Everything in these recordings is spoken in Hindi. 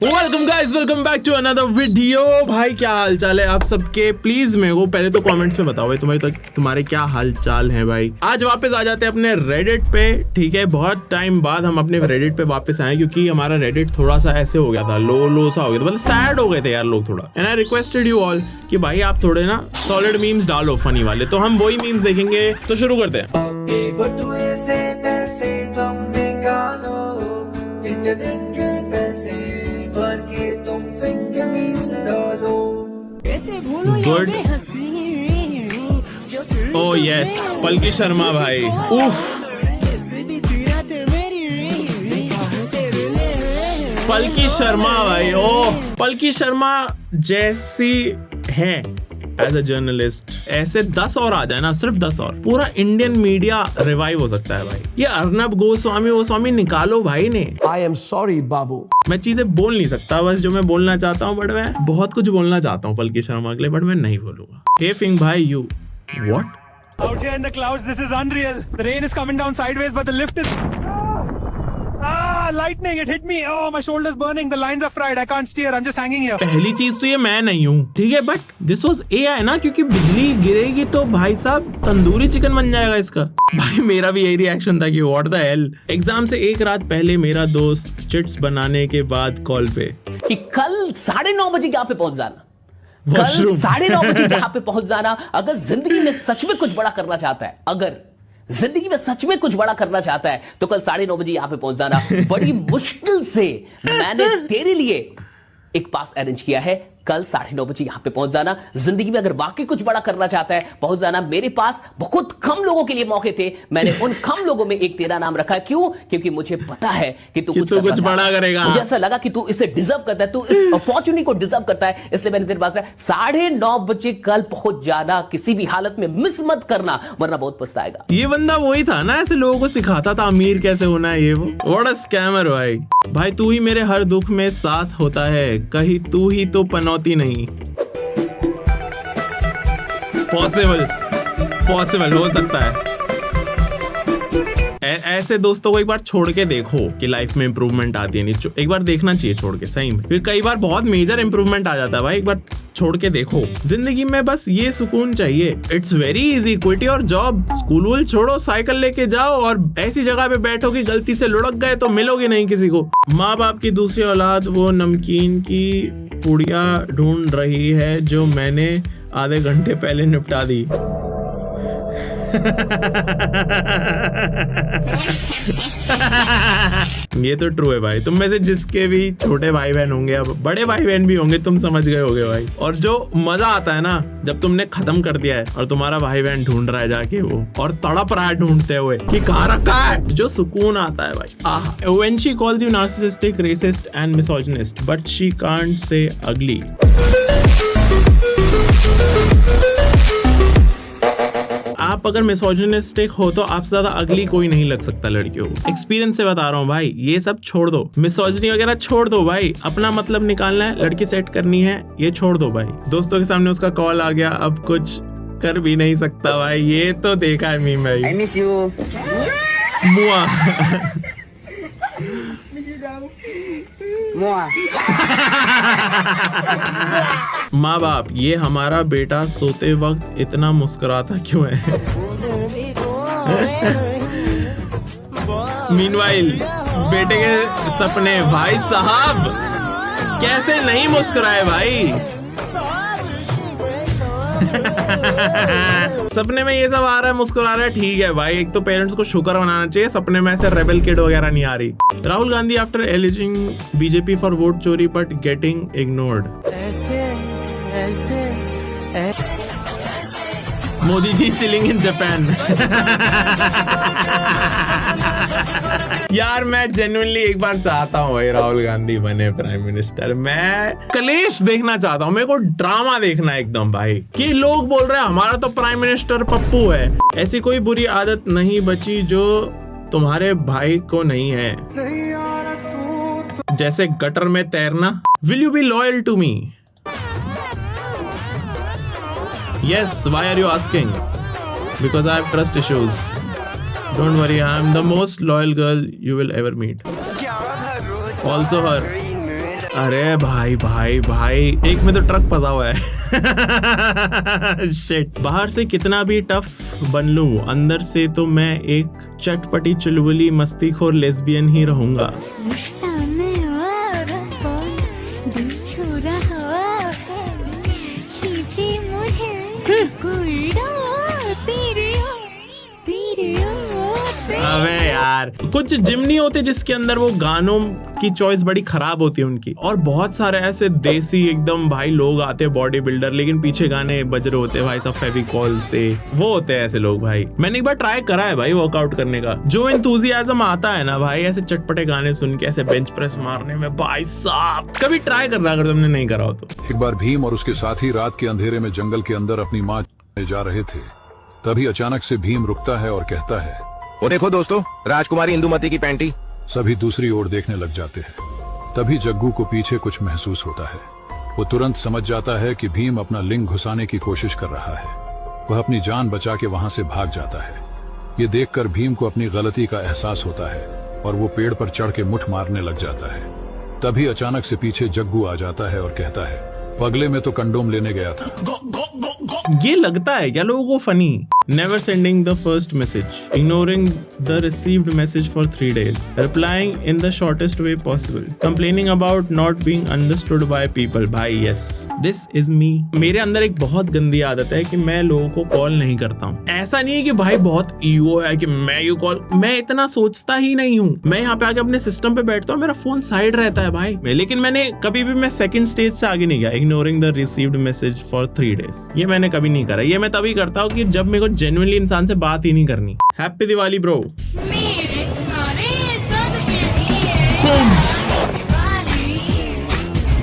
Welcome guys, welcome back to another video. भाई क्या हाल चाल है आप सबके? प्लीज मेरे को पहले तो कमेंट्स में बताओ भाई तुम्हारे क्या हाल चाल है भाई। आज वापस आ जाते हैं अपने रेडिट पे, ठीक है। बहुत टाइम बाद हम अपने रेडिट पे वापस आए क्योंकि हमारा रेडिट थोड़ा सा ऐसे हो गया था, लो सा हो गया था, मतलब सैड हो गए थे यार लोग थोड़ा। And I requested you all कि भाई आप थोड़े ना सॉलिड मीम्स डालो फनी वाले, तो हम वही मीम्स देखेंगे। तो शुरू करते हैं। गुड। ओह यस, पलकी शर्मा भाई, उफ। पलकी शर्मा भाई, ओह पलकी शर्मा जैसी है एज अ जर्नलिस्ट, ऐसे 10 और आ जाए ना, सिर्फ 10 और, पूरा इंडियन मीडिया रिवाइव हो सकता है भाई। ये अर्नब गोस्वामी निकालो भाई ने। आई एम सॉरी बाबू। मैं चीजें बोल नहीं सकता, बस जो मैं बोलना चाहता हूँ, बट मैं बहुत कुछ बोलना चाहता हूँ पलकी शर्मा के लिए, बट मैं नहीं बोलूंगा। हे फिंग भाई, you what? Out here in the clouds, this is unreal. The rain is coming down sideways, but the lift is... lightning, it hit me. Oh, my shoulder's burning. The lines are fried. I can't steer. I'm just hanging here. पहली चीज तो ये मैं नहीं हूँ, ठीक है, बट दिस वाज AI ना, क्योंकि बिजली गिरेगी तो भाई साहब तंदूरी चिकन बन जाएगा इसका। भाई मेरा भी यही रिएक्शन था कि व्हाट द हेल। एग्जाम से एक रात पहले मेरा दोस्त चिट्स बनाने के बाद कॉल पे कि कल 9:30 बजे यहाँ पे पहुंच जाना, कल 9:30 बजे यहाँ पे पहुंच जाना। अगर जिंदगी में सच में कुछ बड़ा करना चाहता है, अगर जिंदगी में सच में कुछ बड़ा करना चाहता है, तो कल 9:30 बजे यहां पे पहुंच जाना। बड़ी मुश्किल से मैंने तेरे लिए एक पास अरेंज किया है। कल 9:30 बजे यहां पे पहुंच जाना। जिंदगी में अगर वाकई कुछ बड़ा करना चाहता है, पहुंच जाना। मेरे पास बहुत कम लोगों के लिए मौके थे, मैंने उन कम लोगों में एक तेरा नाम रखा। क्यों? क्योंकि मुझे पता है कि तू कुछ बड़ा करेगा। मुझे ऐसा लगा कि तू इसे डिजर्व करता है, तू इस अपॉर्चुनिटी को डिजर्व करता है, इसलिए मैंने तेरे पास 9:30 बजे कल पहुंच जाना। किसी भी हालत में मिस मत करना, वरना बहुत पछताएगा। ये बंदा वही था ना, ऐसे लोगों को सिखाता था अमीर कैसे होना है। ये वो व्हाट अ स्कैमर भाई तू ही मेरे हर दुख में साथ होता है, कहीं तू ही तो पनौती नहीं। पॉसिबल हो सकता है। ऐसे दोस्तों को एक बार छोड़ के देखो कि लाइफ में इंप्रूवमेंट आती है। नहीं, एक बार देखना चाहिए छोड़ के, सही में, क्योंकि कई बार बहुत मेजर इंप्रूवमेंट आ जाता है भाई। एक बार छोड़ के देखो। जिंदगी में बस ये सुकून चाहिए। It's very easy, quit your job, school वूल छोड़ो, साइकिल लेके जाओ और ऐसी जगह पे बैठो कि गलती से लुढ़क गए तो मिलोगे नहीं किसी को। माँ बाप की दूसरी औलाद वो नमकीन की पुड़िया ढूंढ रही है जो मैंने आधे घंटे पहले निपटा दी। ये तो ट्रू है भाई। तुम में से जिसके भी छोटे भाई बहन होंगे, अब बड़े भाई बहन भी होंगे, तुम समझ गए होगे भाई। और जो मजा आता है ना, जब तुमने खत्म कर दिया है और तुम्हारा भाई बहन ढूंढ रहा है जाके वो, और तड़प रहा है ढूंढते हुए कि कहाँ रखा है, जो सुकून आता है भाई। When she calls you narcissistic, racist and misogynist, but she can't say ugly. आप अगर मिसोजिनिस्टिक हो तो आपसे ज्यादा अगली कोई नहीं लग सकता लड़कियों को। एक्सपीरियंस से बता रहा हूँ भाई, ये सब छोड़ दो, मिसोजिनी वगैरह छोड़ दो भाई। अपना मतलब निकालना है, लड़की सेट करनी है, ये छोड़ दो भाई। दोस्तों के सामने उसका कॉल आ गया, अब कुछ कर भी नहीं सकता भाई। ये तो देखा है मीम भाई। I miss you. मुआ माँ बाप, ये हमारा बेटा सोते वक्त इतना मुस्कुराता क्यों है? मीनवाइल बेटे के सपने, भाई साहब कैसे नहीं मुस्कुराए भाई। सपने में ये सब आ रहा है, मुस्कुरा रहा है, ठीक है भाई। एक तो पेरेंट्स को शुक्र मनाना चाहिए, सपने में ऐसे रेबल किड वगैरह नहीं आ रही। Rahul Gandhi after alleging BJP for vote chori but getting ignored. Modi ji chilling in Japan. यार मैं जेन्युइनली एक बार चाहता हूँ भाई राहुल गांधी बने प्राइम मिनिस्टर। मैं कलेश देखना चाहता हूँ, मेरे को ड्रामा देखना है एकदम भाई, कि लोग बोल रहे हैं हमारा तो प्राइम मिनिस्टर पप्पू है। ऐसी कोई बुरी आदत नहीं बची जो तुम्हारे भाई को नहीं है, जैसे गटर में तैरना। Will you be loyal to me? Yes, why are you asking? Because I have trust issues. Don't worry, I am the most loyal girl you will ever meet. Also her. अरे भाई भाई भाई, एक में तो ट्रक फंसा हुआ है। शिट। बाहर से कितना भी टफ बन लूं, अंदर से तो मैं एक चटपटी चुलबुली मस्तीखोर लेस्बियन ही रहूंगा। अबे यार, कुछ जिम नहीं होते जिसके अंदर वो गानों की चॉइस बड़ी खराब होती है उनकी, और बहुत सारे ऐसे देसी एकदम भाई लोग आते हैं बॉडी बिल्डर, लेकिन पीछे गाने बज रहे होते हैं भाई सब फेविकॉल से, वो होते हैं ऐसे लोग भाई। मैंने एक बार ट्राई करा है भाई वर्कआउट करने का, जो एंथुसियाज्म आता है ना भाई ऐसे चटपटे गाने सुन के ऐसे बेंच प्रेस मारने में, भाई साहब कभी ट्राई करना अगर तुमने नहीं करा हो तो। एक बार भीम और उसके साथी रात के अंधेरे में जंगल के अंदर अपनी माँ जा रहे थे। तभी अचानक से भीम रुकता है और कहता है, वो देखो दोस्तों, राजकुमारी इंदुमती की पैंटी। सभी दूसरी ओर देखने लग जाते हैं। तभी जग्गू को पीछे कुछ महसूस होता है। वो तुरंत समझ जाता है कि भीम अपना लिंग घुसाने की कोशिश कर रहा है। वह अपनी जान बचा के वहां से भाग जाता है। ये देखकर भीम को अपनी गलती का एहसास होता है और वो पेड़ पर चढ़ के मुठ मारने लग जाता है। तभी अचानक से पीछे जग्गू आ जाता है और कहता है, पगले में तो कंडोम लेने गया था। ये लगता है क्या लोगों को funny? Never sending the first message, ignoring the received message for 3 days, replying in the shortest way possible, complaining about not being understood by people. भाई yes, this is me. मेरे अंदर एक बहुत गंदी आदत है कि मैं लोगों को कॉल नहीं करता हूँ। ऐसा नहीं है कि भाई बहुत ईगो है कि मैं यू कॉल, मैं इतना सोचता ही नहीं हूँ। मैं यहाँ पे आके अपने सिस्टम पे बैठता हूँ, मेरा फोन साइड रहता है भाई, लेकिन मैंने कभी भी मैं सेकंड स्टेज से आगे नहीं गया। Ignoring the received message for 3 days, ये मैंने कभी नहीं करा। ये मैं तभी करता हूँ कि जब मेरे को जेन्युइनली इंसान से बात ही नहीं करनी। Happy Diwali bro.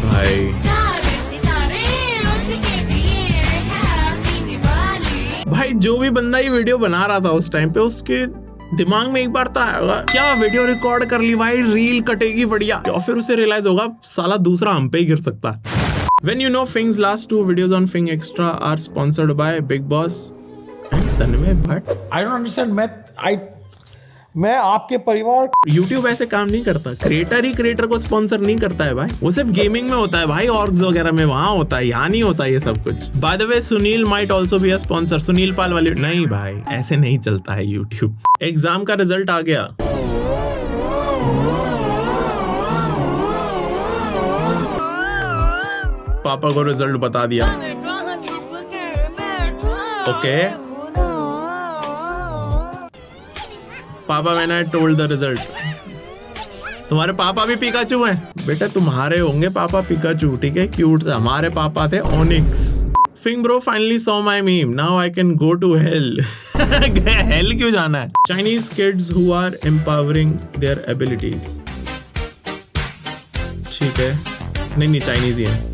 भाई भाई जो भी बंदा ये वीडियो बना रहा था उस टाइम पे, उसके दिमाग में एक बार तो आएगा क्या वीडियो रिकॉर्ड कर ली भाई, रील कटेगी बढ़िया, और फिर उसे रियलाइज होगा साला दूसरा हम पे ही गिर सकता है। When you know Fing's last 2 videos on Fing Extra are sponsored by Big Boss and Tanmay Bhatt. I don't understand. मैं आपके परिवार। YouTube ऐसे काम नहीं करता, क्रिएटर ही क्रिएटर को स्पॉन्सर नहीं करता है भाई, वो सिर्फ गेमिंग में होता है भाई, ऑर्ग्स वगैरह में वहां होता है, यहाँ नहीं होता ये सब कुछ। By the way, Sunil might also be a sponsor. Sunil पाल वाले नहीं भाई, ऐसे नहीं चलता है YouTube। एग्जाम का रिजल्ट आ गया। पापा को रिजल्ट बता दिया। ओके पापा, मैंने टोल्ड द रिजल्ट। तुम्हारे पापा भी पिकाचू हैं बेटा, तुम्हारे होंगे पापा पिकाचू, ठीक है, क्यूट से। हमारे पापा थे onyx. Fing bro finally saw my meme. Now I can go to hell. Hell क्यों जाना है? Chinese kids who are empowering their abilities. ठीक है, नहीं चाइनीज ही है।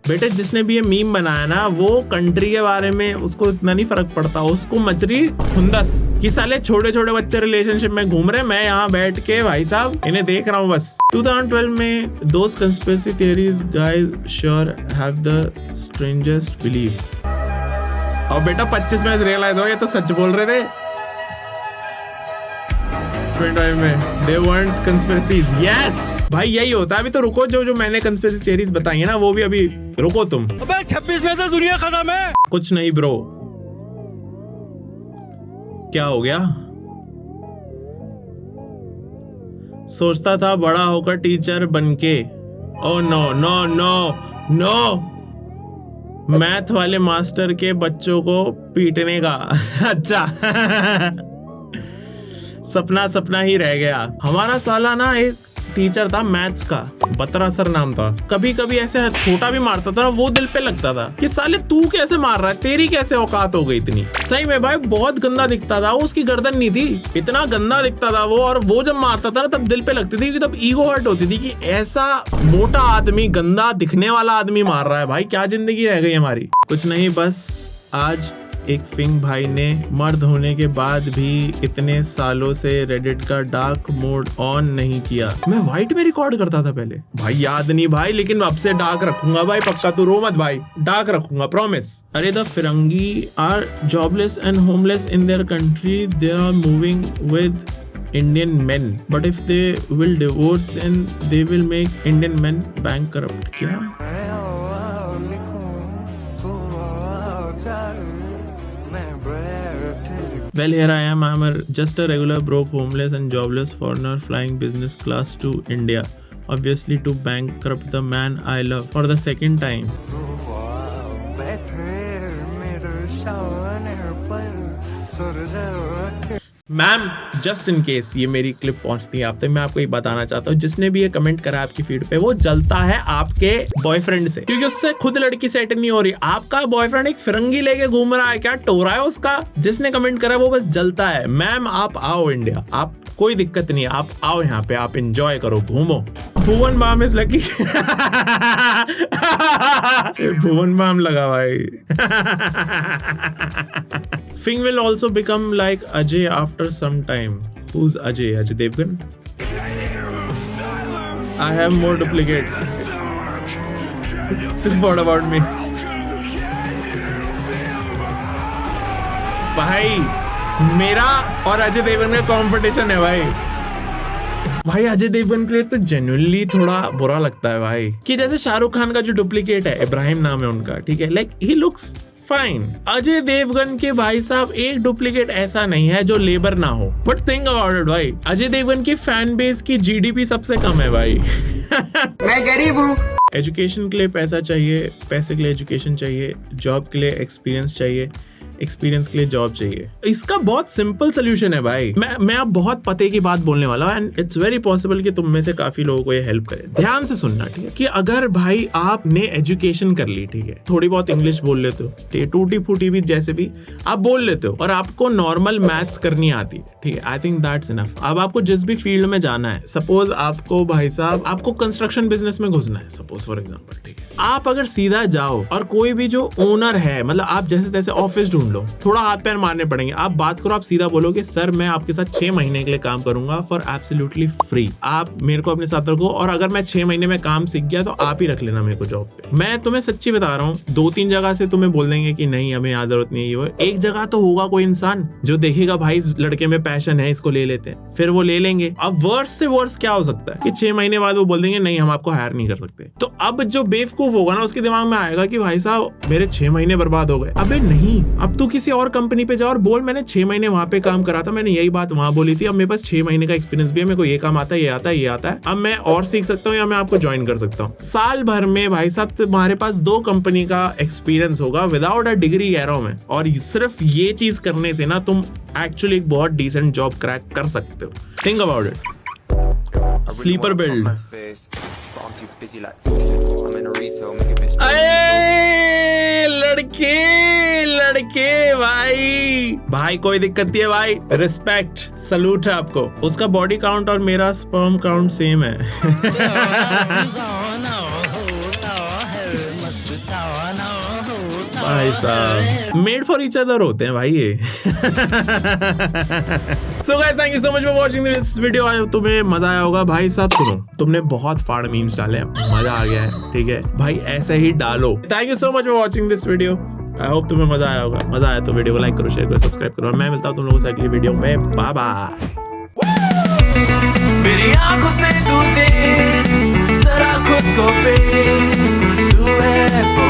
बेटे जिसने भी ये मीम बनाया ना, वो कंट्री के बारे में उसको इतना नहीं फर्क पड़ता, उसको मचरी खुंदस कि साले छोटे छोटे बच्चे रिलेशनशिप में घूम रहे, मैं यहाँ बैठ के भाई साहब इन्हें देख रहा हूँ बस। 2012 में those conspiracy theories guys sure have the strangest beliefs. और बेटा 25 में रियलाइज हो ये तो सच बोल रहे थे। 2012 में they weren't conspiracies. Yes! भाई यही होता है। अभी तो रुको, जो मैंने conspiracy theories बताई है ना, वो भी अभी रुको तुम। अबे 26 में तो दुनिया खत्म है। कुछ नहीं ब्रो, क्या हो गया? सोचता था बड़ा होकर टीचर बनके, oh no no no no, math वाले मास्टर के बच्चों को पीटने का। अच्छा सपना ही रह गया। हमारा साला ना एक टीचर था मैथ्स का, बतरा सर नाम था। कभी कभी ऐसे छोटा भी मारता था ना, वो दिल पे लगता था कि साले तू कैसे मार रहा है, तेरी कैसे औकात हो गई इतनी। सही में भाई बहुत गंदा दिखता था वो, उसकी गर्दन नहीं थी, इतना गंदा दिखता था वो। और वो जब मारता था ना तब दिल पे लगती थी, तब ईगो हर्ट होती थी कि ऐसा मोटा आदमी, गंदा दिखने वाला आदमी मार रहा है। भाई क्या जिंदगी रह गई हमारी। कुछ नहीं, बस आज एक फिंग भाई ने मर्द होने के बाद भी इतने सालों से रेडिट का डार्क मोड ऑन नहीं किया। मैं व्हाइट में रिकॉर्ड करता था पहले भाई, याद नहीं भाई, लेकिन अब से डार्क रखूंगा भाई, पक्का, तू रो मत भाई, डार्क रखूंगा, प्रॉमिस। अरे the firangi are jobless and homeless in their country, they are moving with Indian men, but if they will divorce then they will make Indian men bankrupt. क्या? Well, here I am. I'm just a regular broke, homeless and jobless foreigner flying business class to India, obviously to bankrupt the man I love for the second time. Ma'am, just in case ये मेरी क्लिप पहुंचती है आप तक, मैं आपको ये बताना चाहता हूँ, जिसने भी ये कमेंट करा आपकी फीड पे वो जलता है आपके बॉयफ्रेंड से, क्योंकि उससे खुद लड़की सेट नहीं हो रही। आपका बॉयफ्रेंड एक फिरंगी लेके घूम रहा है, क्या टोरा है उसका? जिसने कमेंट करा वो बस जलता है। मैम, आप आओ इंडिया, आप कोई दिक्कत नहीं है, आप आओ यहाँ पे, आप एंजॉय करो, घूमो। Bhuvan Bam is lucky. भुवन बाम लगा भाई। Fing will also become like Ajay after some time. Who's Ajay? Ajay Devgan? I have more duplicates. What about me? भाई, मेरा और अजय देवगन का कंपटीशन है भाई। भाई अजय देवगन के लिए तो जेन्युइनली थोड़ा बुरा लगता है भाई, कि जैसे शाहरुख खान का जो डुप्लीकेट है, इब्राहिम नाम है उनका, ठीक है, like he looks fine. Ajay Devgan के भाई साहब एक डुप्लीकेट ऐसा नहीं है जो लेबर ना हो। बट थिंक अबाउट इट भाई, अजय देवगन की फैन बेस की जीडीपी सबसे कम है भाई। मैं गरीब हूँ। एजुकेशन के लिए पैसा चाहिए, पैसे के लिए एजुकेशन चाहिए, जॉब के लिए एक्सपीरियंस चाहिए, एक्सपीरियंस के लिए जॉब चाहिए। इसका बहुत सिंपल सोल्यूशन है भाई। मैं अब बहुत पते की बात बोलने वाला हूँ एंड इट्स वेरी पॉसिबल कि तुम में से काफी लोगों को ये हेल्प करे। ध्यान से सुनना, ठीक है, कि अगर भाई आपने एजुकेशन कर ली, ठीक है, थोड़ी बहुत इंग्लिश बोल लेते हो, ठीक है, टूटी फूटी भी जैसे भी आप बोल लेते हो, और आपको नॉर्मल मैथ्स करनी आती है, ठीक है, आई थिंक दैट्स इनफ। अब आपको जिस भी फील्ड में जाना है, सपोज आपको भाई साहब आपको कंस्ट्रक्शन बिजनेस में घुसना है, सपोज फॉर एग्जाम्पल, ठीक है, आप अगर सीधा जाओ और कोई भी जो ओनर है, मतलब आप जैसे तैसे ऑफिस ढूंढ लो, थोड़ा हाथ पैर मारने पड़ेंगे, आप बात करो, आप सीधा बोलोगे सर मैं आपके साथ 6 महीने के लिए काम करूंगा फॉर एब्सोल्युटली फ्री, आप मेरे को अपने साथ रखो, और अगर मैं 6 महीने में काम सीख गया तो आप ही रख लेना मेरे को जॉब पे। मैं तुम्हें सच्ची बता रहा हूँ, 2-3 जगह से तुम्हें बोल देंगे कि नहीं हमें यहाँ जरूरत नहीं है, एक जगह तो होगा कोई इंसान जो देखेगा भाई इस लड़के में पैशन है, इसको ले लेते हैं, फिर वो ले लेंगे। अब वर्स से वर्स क्या हो सकता है कि 6 महीने बाद वो बोल देंगे नहीं हम आपको हायर नहीं कर सकते। तो अब जो बेवकूफ होगा ना, उसके दिमाग में आएगा कि भाई साहब मेरे 6 महीने बर्बाद हो गए। अबे नहीं, अब तू किसी और कंपनी पे जा और बोल मैंने 6 महीने वहां पे काम करा था, मैंने यही बात वहां बोली थी, अब मेरे पास 6 महीने का एक्सपीरियंस भी है, मेरे को ये काम आता है, ये आता है, ये आता है, अब मैं और सीख सकता हूँ या मैं आपको ज्वाइन कर सकता हूँ। साल भर में भाई साहब तुम्हारे पास 2 कंपनी का एक्सपीरियंस होगा विदाउट अ डिग्री कह रहा हूं मैं, और सिर्फ ये चीज करने से ना तुम एक्चुअली एक बहुत डिसेंट जॉब क्रैक कर सकते हो। Think about it. Sleeper build. लड़के भाई कोई दिक्कत नहीं है भाई, रिस्पेक्ट, सलूट है आपको। उसका बॉडी काउंट और मेरा स्पर्म काउंट सेम है। भाई साहब मेड फॉर ईच अदर होते हैं भाई ये। So guys thank you so much for watching this video. I hope तुम्हें मजा आया होगा। भाई साहब सुनो, तुमने बहुत फाड़ मीम्स डाले, मजा आ गया है, ठीक है भाई, ऐसे ही डालो। Thank you so much for watching this video. I hope तुम्हें मजा आया होगा। मजा आया तो वीडियो को लाइक करो, शेयर करो, सब्सक्राइब करो, और मैं मिलता हूँ तुम लोगों से अगली वीडियो में। Bye bye. मेरी आंखों से तू देख जरा खुद को पे, तू है